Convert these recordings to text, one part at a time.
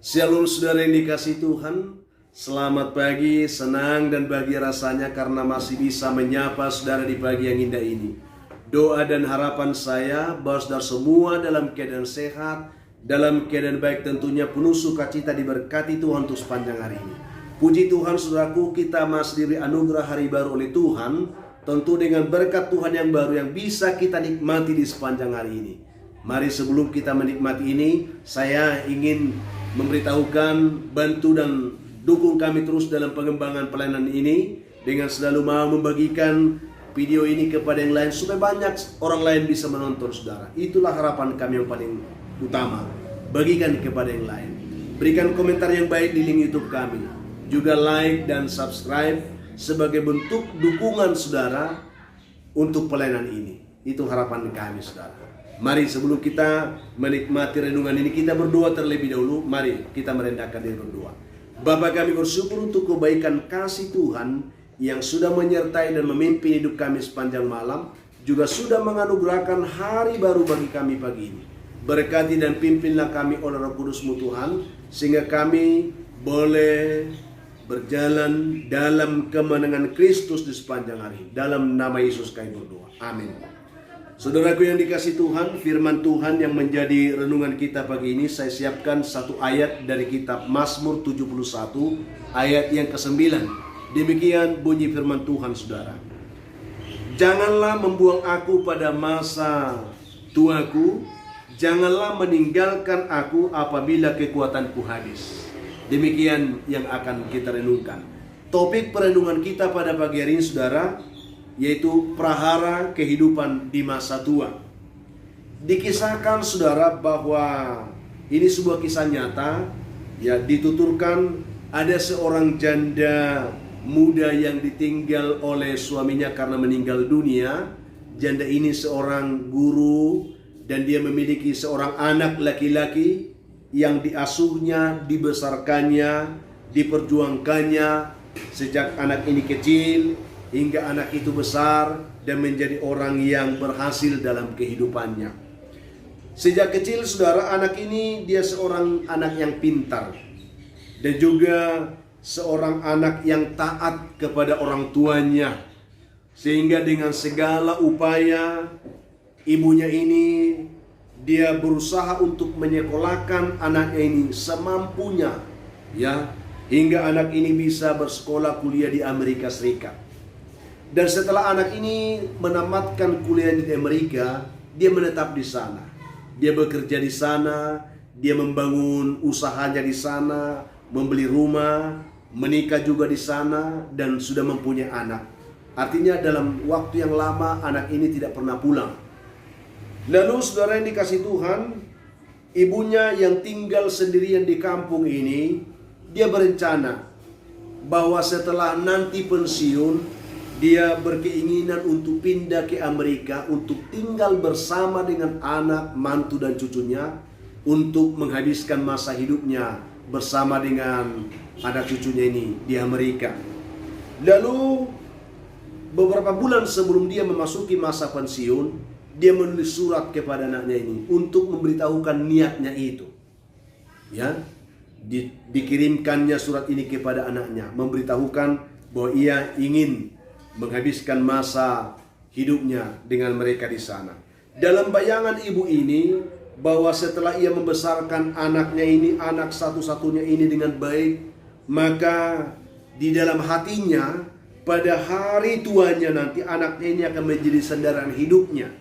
Shalom saudara yang dikasihi Tuhan. Selamat pagi, senang dan bahagia rasanya karena masih bisa menyapa saudara di pagi yang indah ini. Doa dan harapan saya bahwa saudara semua dalam keadaan sehat, dalam keadaan baik, tentunya penuh sukacita, diberkati Tuhan untuk sepanjang hari ini. Puji Tuhan saudaraku, kita masih diberi anugerah hari baru oleh Tuhan, tentu dengan berkat Tuhan yang baru yang bisa kita nikmati di sepanjang hari ini. Mari sebelum kita menikmati ini, saya ingin memberitahukan, bantu dan dukung kami terus dalam pengembangan pelayanan ini dengan selalu mau membagikan video ini kepada yang lain supaya banyak orang lain bisa menonton saudara. Itulah harapan kami yang paling utama. Bagikan kepada yang lain. Berikan komentar yang baik di link YouTube kami. Juga like dan subscribe sebagai bentuk dukungan saudara untuk pelayanan ini. Itu harapan kami saudara. Mari sebelum kita menikmati renungan ini, kita berdoa terlebih dahulu. Mari kita merendahkan diri berdoa. Bapa, kami bersyukur untuk kebaikan kasih Tuhan yang sudah menyertai dan memimpin hidup kami sepanjang malam, juga sudah menganugerahkan hari baru bagi kami pagi ini. Berkati dan pimpinlah kami oleh Roh Kudus-Mu Tuhan, sehingga kami boleh berjalan dalam kemenangan Kristus di sepanjang hari. Dalam nama Yesus kami berdoa. Amin. Saudaraku yang dikasihi Tuhan, firman Tuhan yang menjadi renungan kita pagi ini, saya siapkan satu ayat dari kitab Mazmur 71 ayat yang ke-9. Demikian bunyi firman Tuhan saudara. Janganlah membuang aku pada masa tuaku, janganlah meninggalkan aku apabila kekuatanku habis. Demikian yang akan kita renungkan. Topik perenungan kita pada pagi hari ini saudara, yaitu prahara kehidupan di masa tua. Dikisahkan saudara bahwa ini sebuah kisah nyata, ya, dituturkan ada seorang janda muda yang ditinggal oleh suaminya karena meninggal dunia. Janda ini seorang guru dan dia memiliki seorang anak laki-laki yang diasuhnya, dibesarkannya, diperjuangkannya sejak anak ini kecil hingga anak itu besar dan menjadi orang yang berhasil dalam kehidupannya. Sejak kecil saudara, anak ini dia seorang anak yang pintar dan juga seorang anak yang taat kepada orang tuanya, sehingga dengan segala upaya ibunya ini dia berusaha untuk menyekolahkan anaknya ini semampunya, ya, hingga anak ini bisa bersekolah kuliah di Amerika Serikat. Dan setelah anak ini menamatkan kuliah di Amerika, dia menetap di sana. Dia bekerja di sana, dia membangun usahanya di sana, membeli rumah, menikah juga di sana, dan sudah mempunyai anak. Artinya dalam waktu yang lama anak ini tidak pernah pulang. Lalu saudara yang dikasihi Tuhan, ibunya yang tinggal sendirian di kampung ini, dia berencana bahwa setelah nanti pensiun, dia berkeinginan untuk pindah ke Amerika untuk tinggal bersama dengan anak, mantu dan cucunya untuk menghabiskan masa hidupnya bersama dengan anak cucunya ini di Amerika. Lalu beberapa bulan sebelum dia memasuki masa pensiun, dia menulis surat kepada anaknya ini untuk memberitahukan niatnya itu. Ya, dikirimkannya surat ini kepada anaknya, memberitahukan bahwa ia ingin menghabiskan masa hidupnya dengan mereka di sana. Dalam bayangan ibu ini, bahwa setelah ia membesarkan anaknya ini, anak satu-satunya ini dengan baik, maka di dalam hatinya pada hari tuanya nanti anaknya ini akan menjadi sandaran hidupnya.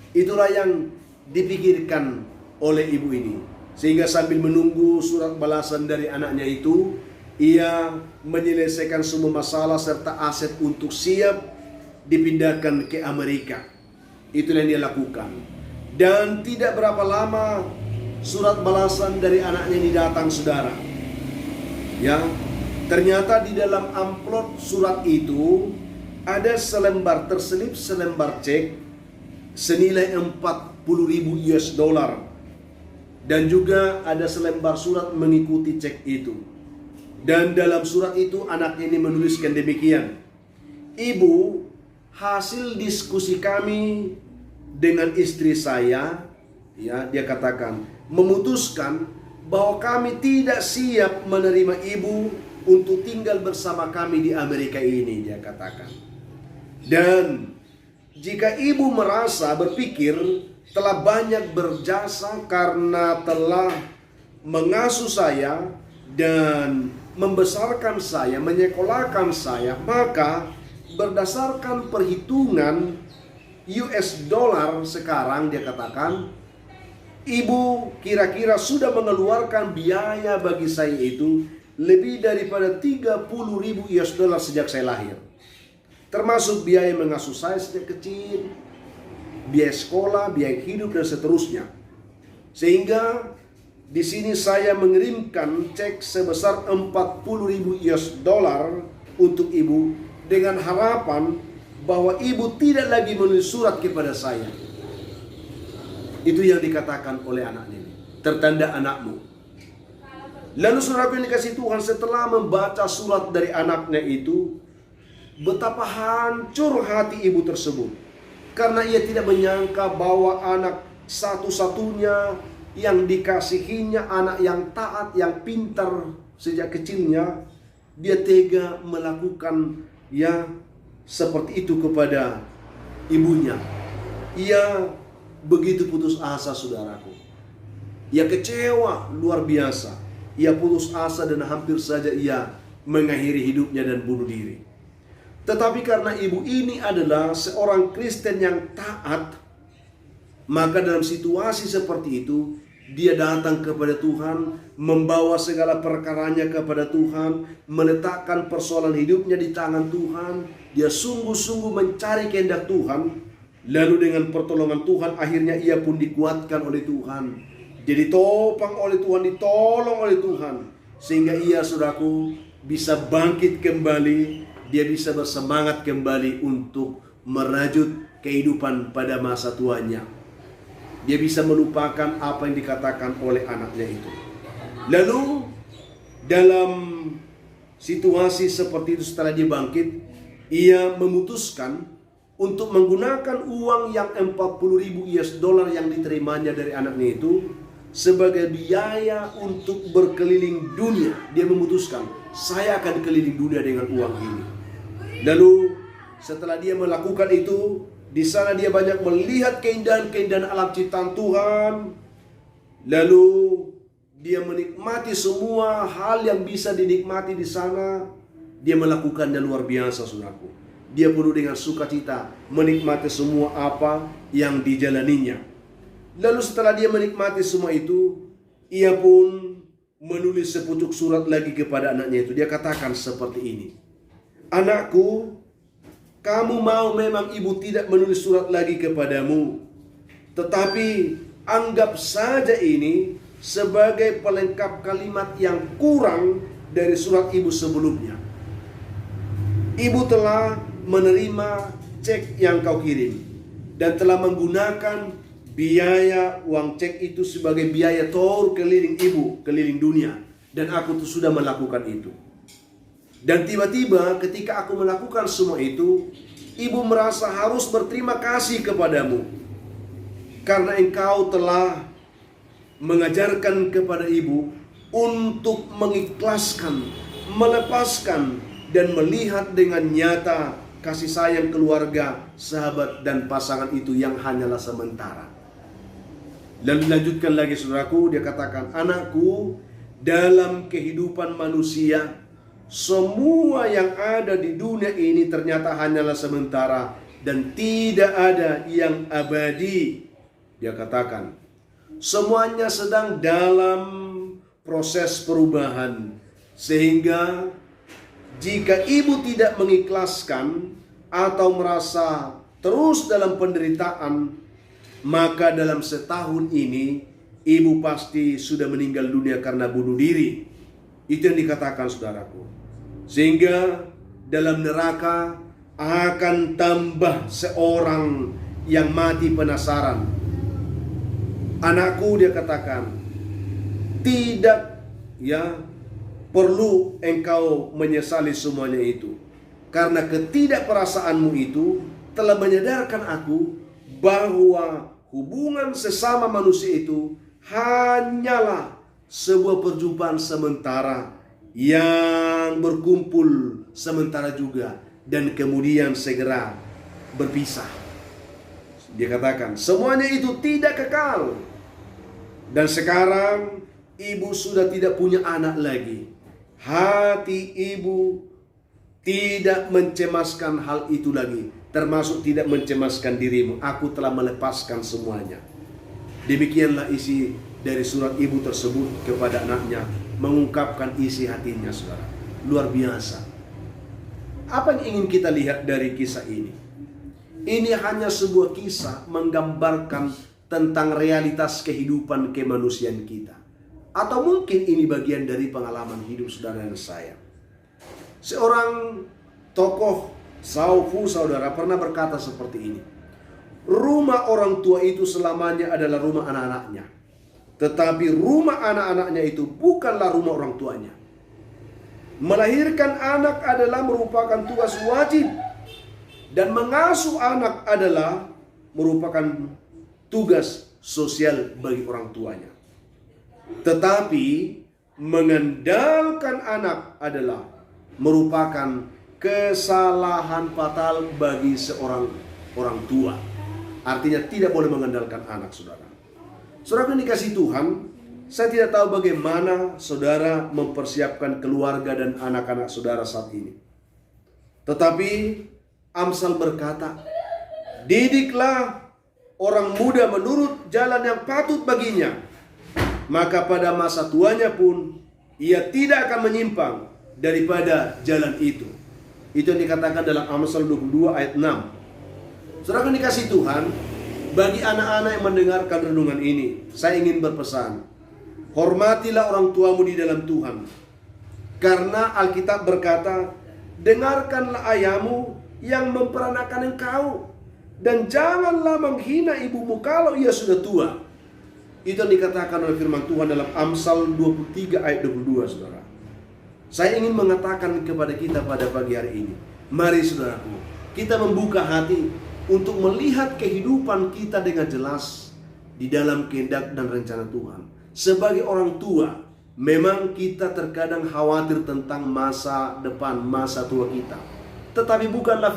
Itulah yang dipikirkan oleh ibu ini. Sehingga sambil menunggu surat balasan dari anaknya itu, ia menyelesaikan semua masalah serta aset untuk siap dipindahkan ke Amerika. Itulah yang dia lakukan. Dan tidak berapa lama surat balasan dari anaknya ini datang saudara. Ya, ternyata di dalam amplop surat itu ada terselip selembar cek senilai 40.000 US dollar. Dan juga ada selembar surat mengikuti cek itu. Dan dalam surat itu anaknya ini menuliskan demikian. Ibu, hasil diskusi kami dengan istri saya, ya, dia katakan, memutuskan bahwa kami tidak siap menerima ibu untuk tinggal bersama kami di Amerika ini, dia katakan. Dan jika ibu merasa berpikir telah banyak berjasa karena telah mengasuh saya dan membesarkan saya, menyekolahkan saya, maka berdasarkan perhitungan US dollar sekarang, dia katakan, ibu kira-kira sudah mengeluarkan biaya bagi saya itu lebih daripada 30.000 US dollar sejak saya lahir. Termasuk biaya mengasuh saya sejak kecil, biaya sekolah, biaya hidup, dan seterusnya. Sehingga di sini saya mengirimkan cek sebesar 40.000 US dollar untuk ibu dengan harapan bahwa ibu tidak lagi menulis surat kepada saya. Itu yang dikatakan oleh anaknya ini. Tertanda anakmu. Lalu saudaraku yang dikasihi Tuhan, setelah membaca surat dari anaknya itu, betapa hancur hati ibu tersebut. Karena ia tidak menyangka bahwa anak satu-satunya yang dikasihinya, anak yang taat, yang pintar sejak kecilnya, dia tega melakukan seperti itu kepada ibunya. Ia begitu putus asa, saudaraku. Ia kecewa luar biasa. Ia putus asa dan hampir saja ia mengakhiri hidupnya dan bunuh diri. Tetapi karena ibu ini adalah seorang Kristen yang taat, maka dalam situasi seperti itu, dia datang kepada Tuhan, membawa segala perkaranya kepada Tuhan, meletakkan persoalan hidupnya di tangan Tuhan. Dia sungguh-sungguh mencari kehendak Tuhan. Lalu dengan pertolongan Tuhan, akhirnya ia pun dikuatkan oleh Tuhan. Jadi topang oleh Tuhan, ditolong oleh Tuhan. Sehingga ia, saudaraku, bisa bangkit kembali. Dia bisa bersemangat kembali untuk merajut kehidupan pada masa tuanya. Dia bisa melupakan apa yang dikatakan oleh anaknya itu. Lalu dalam situasi seperti itu, setelah dia bangkit, ia memutuskan untuk menggunakan uang yang 40.000 US dollar yang diterimanya dari anaknya itu sebagai biaya untuk berkeliling dunia. Dia memutuskan, saya akan keliling dunia dengan uang ini. Lalu setelah dia melakukan itu, di sana dia banyak melihat keindahan-keindahan alam ciptaan Tuhan. Lalu dia menikmati semua hal yang bisa dinikmati di sana. Dia melakukannya luar biasa, saudaraku. Dia penuh dengan sukacita menikmati semua apa yang dijalaninya. Lalu setelah dia menikmati semua itu, ia pun menulis sepucuk surat lagi kepada anaknya itu. Dia katakan seperti ini. Anakku, kamu mau memang ibu tidak menulis surat lagi kepadamu. Tetapi anggap saja ini sebagai pelengkap kalimat yang kurang dari surat ibu sebelumnya. Ibu telah menerima cek yang kau kirim dan telah menggunakan biaya uang cek itu sebagai biaya tour keliling ibu, keliling dunia. Dan aku tuh sudah melakukan itu. Dan tiba-tiba ketika aku melakukan semua itu, ibu merasa harus berterima kasih kepadamu. Karena engkau telah mengajarkan kepada ibu untuk mengikhlaskan, melepaskan, dan melihat dengan nyata kasih sayang keluarga, sahabat, dan pasangan itu yang hanyalah sementara. Dan dilanjutkan lagi, saudaraku, dia katakan, anakku, dalam kehidupan manusia, semua yang ada di dunia ini ternyata hanyalah sementara dan tidak ada yang abadi. Dia katakan, semuanya sedang dalam proses perubahan. Sehingga jika ibu tidak mengikhlaskan atau merasa terus dalam penderitaan, maka dalam setahun ini ibu pasti sudah meninggal dunia karena bunuh diri. Itu yang dikatakan, saudaraku. Sehingga dalam neraka akan tambah seorang yang mati penasaran. Anakku, dia katakan, tidak perlu engkau menyesali semuanya itu. Karena ketidakperasaanmu itu telah menyadarkan aku bahwa hubungan sesama manusia itu hanyalah sebuah perjumpaan sementara yang berkumpul sementara juga dan kemudian segera berpisah. Dia katakan semuanya itu tidak kekal. Dan sekarang ibu sudah tidak punya anak lagi. Hati ibu tidak mencemaskan hal itu lagi, termasuk tidak mencemaskan dirimu. Aku telah melepaskan semuanya. Demikianlah isi dari surat ibu tersebut kepada anaknya, mengungkapkan isi hatinya, saudara. Luar biasa. Apa yang ingin kita lihat dari kisah ini? Ini hanya sebuah kisah menggambarkan tentang realitas kehidupan kemanusiaan kita. Atau mungkin ini bagian dari pengalaman hidup saudara dan saya. Seorang tokoh Saufu, saudara, pernah berkata seperti ini. Rumah orang tua itu selamanya adalah rumah anak-anaknya. Tetapi rumah anak-anaknya itu bukanlah rumah orang tuanya. Melahirkan anak adalah merupakan tugas wajib. Dan mengasuh anak adalah merupakan tugas sosial bagi orang tuanya. Tetapi mengandalkan anak adalah merupakan kesalahan fatal bagi seorang orang tua. Artinya tidak boleh mengandalkan anak, saudara. Saudara yang dikasihi Tuhan, saya tidak tahu bagaimana saudara mempersiapkan keluarga dan anak-anak saudara saat ini. Tetapi Amsal berkata, didiklah orang muda menurut jalan yang patut baginya, maka pada masa tuanya pun ia tidak akan menyimpang daripada jalan itu. Itu yang dikatakan dalam Amsal 22 ayat 6. Saudara yang dikasihi Tuhan, bagi anak-anak yang mendengarkan renungan ini, saya ingin berpesan, hormatilah orang tuamu di dalam Tuhan. Karena Alkitab berkata, dengarkanlah ayahmu yang memperanakan engkau, dan janganlah menghina ibumu kalau ia sudah tua. Itu yang dikatakan oleh firman Tuhan dalam Amsal 23 ayat 22, saudara. Saya ingin mengatakan kepada kita pada pagi hari ini, mari saudaraku, kita membuka hati untuk melihat kehidupan kita dengan jelas di dalam kehendak dan rencana Tuhan. Sebagai orang tua, memang kita terkadang khawatir tentang masa depan, masa tua kita. Tetapi bukankah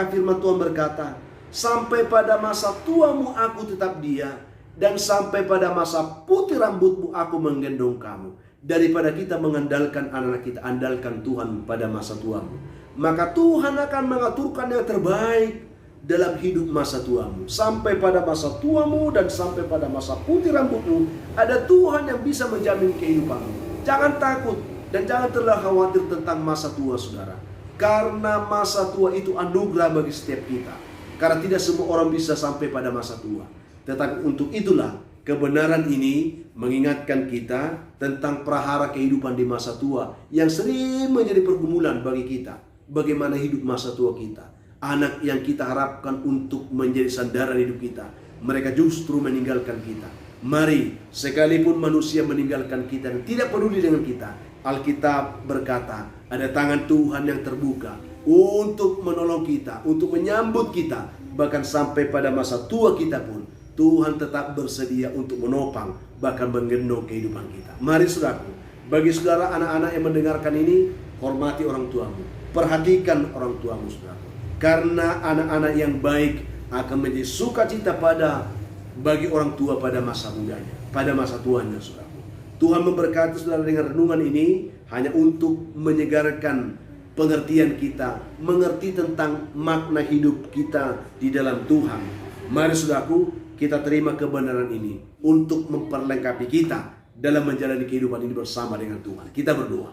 firman Tuhan berkata, sampai pada masa tuamu aku tetap dia, dan sampai pada masa putih rambutmu aku menggendong kamu. Daripada kita mengandalkan anak kita, andalkan Tuhan pada masa tuamu. Maka Tuhan akan mengaturkan yang terbaik dalam hidup masa tuamu. Sampai pada masa tuamu dan sampai pada masa putih rambutmu, ada Tuhan yang bisa menjamin kehidupanmu. Jangan takut dan jangan terlalu khawatir tentang masa tua, saudara. Karena masa tua itu anugerah bagi setiap kita. Karena tidak semua orang bisa sampai pada masa tua. Tetapi untuk itulah kebenaran ini mengingatkan kita tentang prahara kehidupan di masa tua yang sering menjadi pergumulan bagi kita. Bagaimana hidup masa tua kita. Anak yang kita harapkan untuk menjadi sandaran hidup kita, mereka justru meninggalkan kita. Mari, sekalipun manusia meninggalkan kita dan tidak peduli dengan kita, Alkitab berkata, ada tangan Tuhan yang terbuka untuk menolong kita, untuk menyambut kita. Bahkan sampai pada masa tua kita pun, Tuhan tetap bersedia untuk menopang, bahkan menggendong kehidupan kita. Mari saudaraku, bagi saudara anak-anak yang mendengarkan ini, hormati orang tuamu. Perhatikan orang tuamu, saudaraku. Karena anak-anak yang baik akan menjadi sukacita bagi orang tua pada masa mudanya, pada masa tuanya, saudaraku. Tuhan memberkati saudara dengan renungan ini hanya untuk menyegarkan pengertian kita, mengerti tentang makna hidup kita di dalam Tuhan. Mari saudaraku, kita terima kebenaran ini untuk memperlengkapi kita dalam menjalani kehidupan ini bersama dengan Tuhan. Kita berdoa.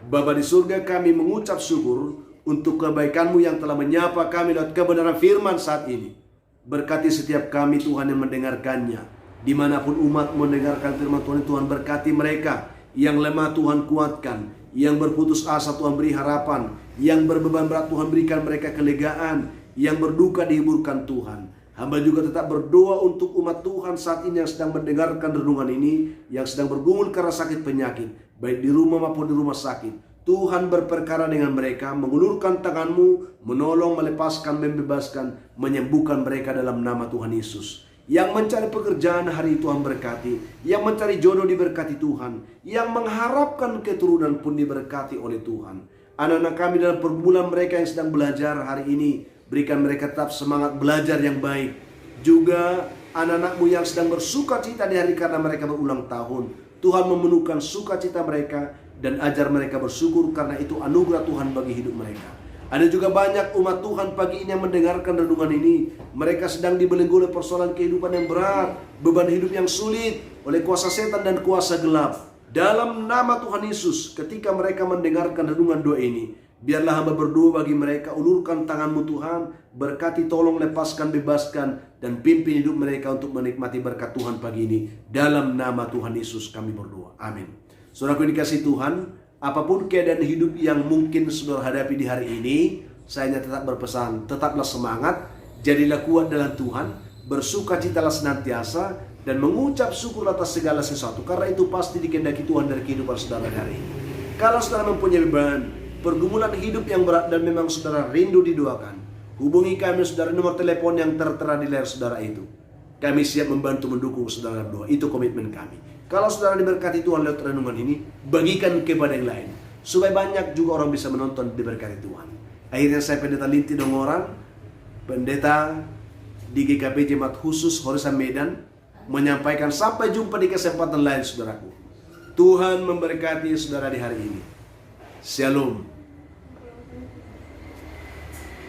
Bapa di surga, kami mengucap syukur untuk kebaikan-Mu yang telah menyapa kami lewat kebenaran firman saat ini. Berkati setiap kami Tuhan yang mendengarkannya. Dimanapun umat mendengarkan firman Tuhan, Tuhan berkati mereka. Yang lemah Tuhan kuatkan, yang berputus asa Tuhan beri harapan, yang berbeban berat Tuhan berikan mereka kelegaan, yang berduka dihiburkan Tuhan. Hamba juga tetap berdoa untuk umat Tuhan saat ini yang sedang mendengarkan renungan ini, yang sedang bergumul karena sakit penyakit, baik di rumah maupun di rumah sakit. Tuhan berperkara dengan mereka, mengulurkan tangan-Mu, menolong, melepaskan, membebaskan, menyembuhkan mereka dalam nama Tuhan Yesus. Yang mencari pekerjaan hari Tuhan berkati. Yang mencari jodoh diberkati Tuhan. Yang mengharapkan keturunan pun diberkati oleh Tuhan. Anak-anak kami dalam pergumulan mereka yang sedang belajar hari ini, berikan mereka tetap semangat belajar yang baik. Juga anak-anakmu yang sedang bersuka cita di hari karena mereka berulang tahun, Tuhan memenuhkan sukacita mereka dan ajar mereka bersyukur karena itu anugerah Tuhan bagi hidup mereka. Ada juga banyak umat Tuhan pagi ini yang mendengarkan renungan ini. Mereka sedang dibelenggu oleh persoalan kehidupan yang berat, beban hidup yang sulit, oleh kuasa setan dan kuasa gelap. Dalam nama Tuhan Yesus, ketika mereka mendengarkan renungan doa ini, biarlah hamba berdoa bagi mereka, ulurkan tanganmu Tuhan, berkati, tolong, lepaskan, bebaskan, dan pimpin hidup mereka untuk menikmati berkat Tuhan pagi ini. Dalam nama Tuhan Yesus kami berdoa. Amin. Saudaraku dikasih Tuhan, apapun keadaan hidup yang mungkin saudara hadapi di hari ini, saya hanya tetap berpesan, tetaplah semangat, jadilah kuat dalam Tuhan, bersukacitalah senantiasa, dan mengucap syukur atas segala sesuatu, karena itu pasti dikehendaki Tuhan dari kehidupan saudara hari ini. Kalau saudara mempunyai beban, pergumulan hidup yang berat dan memang saudara rindu didoakan, hubungi kami saudara, nomor telepon yang tertera di layar saudara itu. Kami siap membantu mendukung saudara doa, itu komitmen kami. Kalau saudara diberkati Tuhan lewat renungan ini, bagikan kepada yang lain, supaya banyak juga orang bisa menonton diberkati Tuhan. Akhirnya saya Pendeta Linti Dongoran, pendeta di GKP Jemaat Khusus Horizon Medan, menyampaikan sampai jumpa di kesempatan lain saudaraku. Tuhan memberkati saudara di hari ini. Shalom.